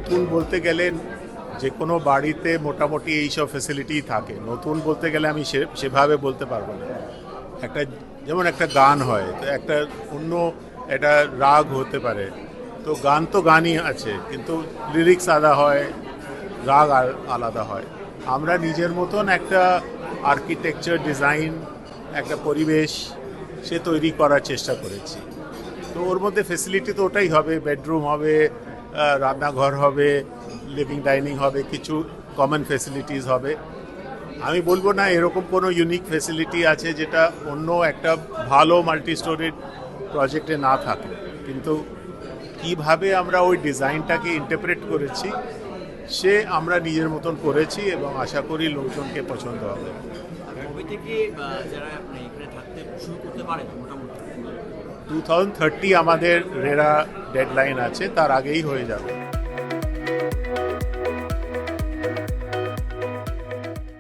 নতুন বলতে গেলে যে কোনো বাড়িতে মোটামুটি এইসব ফেসিলিটিই থাকে। নতুন বলতে গেলে আমি সেভাবে বলতে পারবো না। একটা যেমন একটা গান হয়, তো একটা অন্য একটা রাগ হতে পারে, তো গান তো গানই আছে, কিন্তু লিরিক্স আলাদা হয়, রাগ আলাদা হয়। আমরা নিজের মতন একটা আর্কিটেকচার ডিজাইন, একটা পরিবেশ সে তৈরি করার চেষ্টা করেছি। তো ওর মধ্যে ফেসিলিটি তো ওটাই হবে, বেডরুম হবে, রান্নাঘর হবে, লিভিং ডাইনিং হবে, কিছু কমন ফেসিলিটিস হবে। আমি বলবো না এরকম কোনো ইউনিক ফেসিলিটি আছে যেটা অন্য একটা ভালো মাল্টি স্টোরিড প্রজেক্টে না থাকে, কিন্তু কিভাবে আমরা ওই ডিজাইনটাকে ইন্টারপ্রেট করেছি সে আমরা নিজের মতন করেছি এবং আশা করি লোকজনকে পছন্দ হবে। কবে থেকে যারা এখানে থাকতে শুরু করতে পারে মোটামুটি? 2030 আমাদের রেরা ডেডলাইন আছে, তার আগেই হয়ে যাবে।